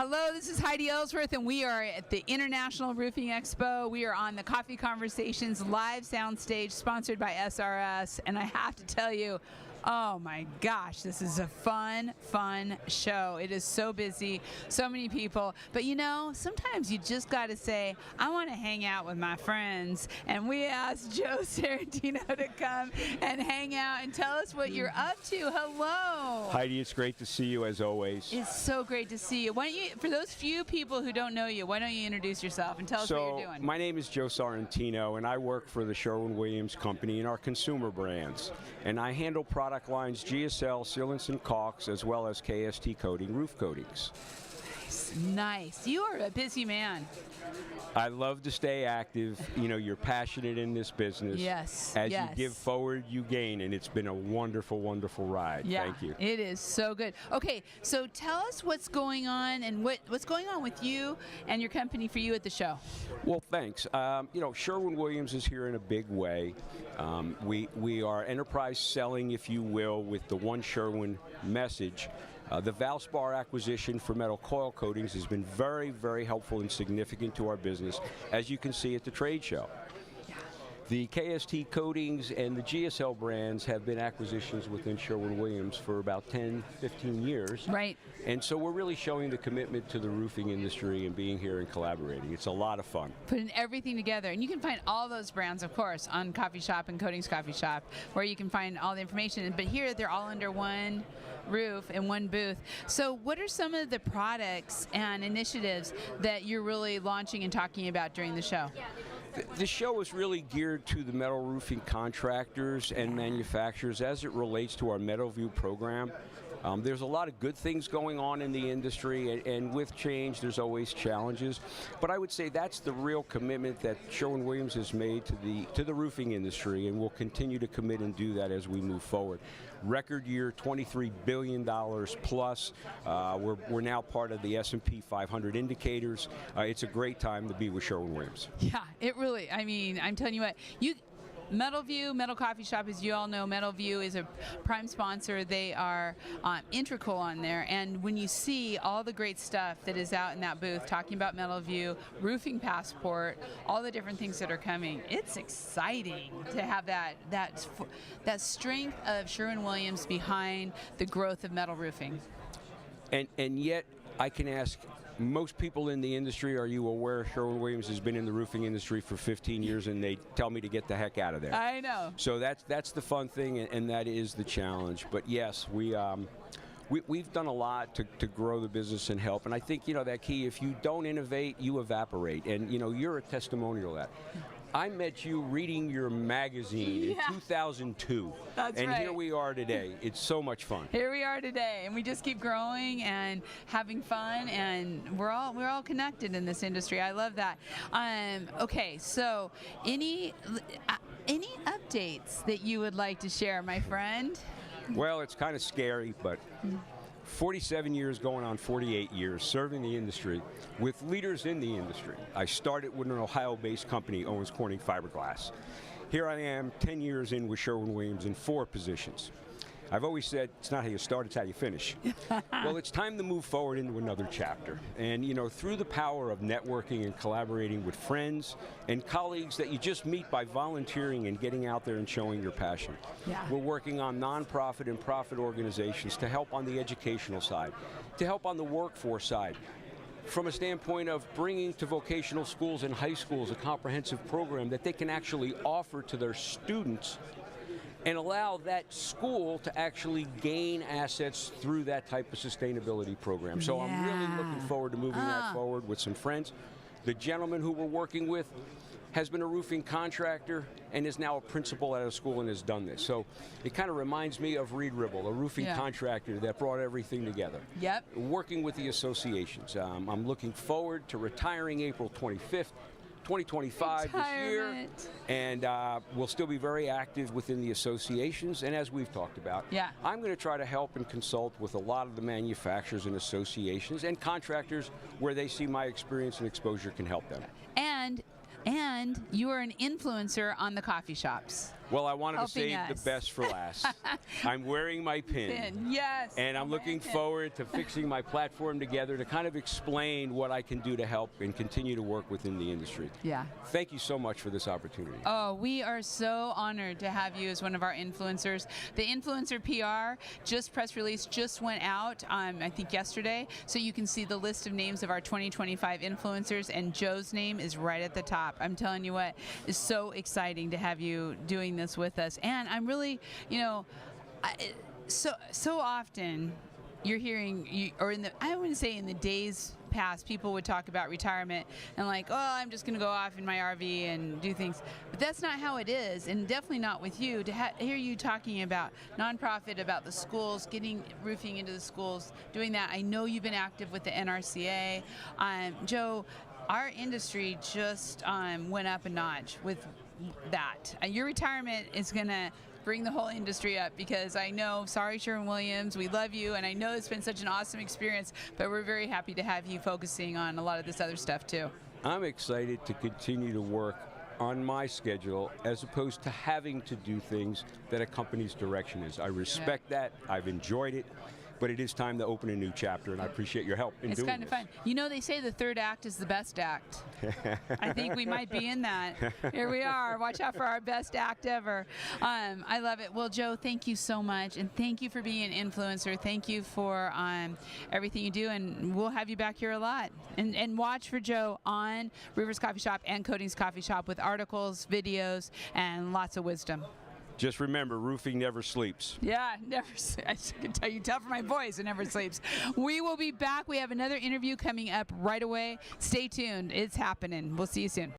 Hello, this is Heidi Ellsworth, and we are at the International Roofing Expo. We are on the Coffee Conversations live soundstage, sponsored by SRS, and I have to tell you, oh my gosh, this is a fun show. It is so busy, so many people. But you know, sometimes you just got to say, I want to hang out with my friends. And we asked Joe Sarantino to come and hang out and tell us what you're up to. Hello. Heidi, it's great to see you as always. It's so great to see you. Why don't you, for those few people who don't know you, why don't you introduce yourself and tell us what you're doing? My name is Joe Sarantino, and I work for the Sherwin-Williams company in our consumer brands. And I handle product lines GSL, sealants and caulks, as well as KST coating, roof coatings. Nice. You are a busy man. I love to stay active. You know, you're passionate in this business. Yes. As you give forward, you gain, and it's been a wonderful, wonderful ride. Yeah, Thank you. It is so good. Okay, so tell us what's going on and what's going on with you and your company for you at the show. Well, thanks. You know, Sherwin-Williams is here in a big way. We are enterprise selling, if you will, with the One Sherwin message. The Valspar acquisition for metal coil coatings has been very, very helpful and significant to our business, as you can see at the trade show. The KST coatings and the GSL brands have been acquisitions within Sherwin-Williams for about 10, 15 years. Right. And so we're really showing the commitment to the roofing industry and being here and collaborating. It's a lot of fun. Putting everything together. And you can find all those brands, of course, on Coffee Shop and Coatings Coffee Shop, where you can find all the information. But here, they're all under one roof and one booth. So what are some of the products and initiatives that you're really launching and talking about during the show? The show is really geared to the metal roofing contractors and manufacturers as it relates to our Metal View program. There's a lot of good things going on in the industry, and with change, there's always challenges. But I would say that's the real commitment that Sherwin-Williams has made to the roofing industry, and will continue to commit and do that as we move forward. Record year, $23 billion plus. We're now part of the S&P 500 indicators. It's a great time to be with Sherwin-Williams. Yeah, it really, I mean, I'm telling you what, Metal View, Metal Coffee Shop, as you all know, Metal View is a prime sponsor. They are integral on there. And when you see all the great stuff that is out in that booth, talking about Metal View, Roofing Passport, all the different things that are coming, it's exciting to have that strength of Sherwin-Williams behind the growth of metal roofing. And yet, I can ask most people in the industry, are you aware Sherwin-Williams has been in the roofing industry for 15 years, and they tell me to get the heck out of there. I know. So that's the fun thing, and that is the challenge. But yes, we've done a lot to grow the business and help. And I think, you know, that key, if you don't innovate, you evaporate. And, you know, you're a testimonial of that. I met you reading your magazine in 2002. That's and right. Here we are today. It's so much fun. Here we are today, and we just keep growing and having fun, and we're all connected in this industry. I love that. Okay, so any updates that you would like to share, my friend? Well, it's kind of scary, but 47 years going on 48 years serving the industry with leaders in the industry. I started with an Ohio-based company, Owens Corning Fiberglass. Here I am 10 years in with Sherwin-Williams in 4 positions. I've always said it's not how you start, it's how you finish. Well, it's time to move forward into another chapter. And, you know, through the power of networking and collaborating with friends and colleagues that you just meet by volunteering and getting out there and showing your passion. Yeah. We're working on nonprofit and profit organizations to help on the educational side, to help on the workforce side, from a standpoint of bringing to vocational schools and high schools a comprehensive program that they can actually offer to their students and allow that school to actually gain assets through that type of sustainability program. So I'm really looking forward to moving that forward with some friends. The gentleman who we're working with has been a roofing contractor and is now a principal at a school and has done this. So it kind of reminds me of Reed Ribble, a roofing contractor that brought everything together. Yep. Working with the associations. I'm looking forward to retiring April 25th. 2025 this year, and we'll still be very active within the associations. And as we've talked about, I'm going to try to help and consult with a lot of the manufacturers and associations and contractors where they see my experience and exposure can help them. And you are an influencer on the coffee shops. Well, I wanted to helping save us. the best for last. I'm wearing my pin. Yes. And I'm looking forward to fixing my platform together to kind of explain what I can do to help and continue to work within the industry. Yeah. Thank you so much for this opportunity. Oh, we are so honored to have you as one of our influencers. The influencer PR press release just went out, I think yesterday, so you can see the list of names of our 2025 influencers, and Joe's name is right at the top. I'm telling you what, it's so exciting to have you doing this with us. And I'm really, so often you're hearing, I wouldn't say in the days past, people would talk about retirement and like, oh, I'm just going to go off in my RV and do things. But that's not how it is, and definitely not with you. To hear you talking about nonprofit, about the schools, getting roofing into the schools, doing that. I know you've been active with the NRCA. Joe, our industry just went up a notch with that. Your retirement is going to bring the whole industry up, because I know, sorry Sherwin-Williams, we love you, and I know it's been such an awesome experience, but we're very happy to have you focusing on a lot of this other stuff too. I'm excited to continue to work on my schedule as opposed to having to do things that a company's direction is. I respect that. I've enjoyed it. But it is time to open a new chapter, and I appreciate your help in doing this. It's kind of fun. You know, they say the third act is the best act. I think we might be in that. Here we are. Watch out for our best act ever. I love it. Well, Joe, thank you so much, and thank you for being an influencer. Thank you for everything you do, and we'll have you back here a lot. And watch for Joe on Roofers Coffee Shop and Coatings Coffee Shop with articles, videos, and lots of wisdom. Just remember, roofing never sleeps. Yeah, never. I can tell you, tell from my voice, it never sleeps. We will be back. We have another interview coming up right away. Stay tuned. It's happening. We'll see you soon.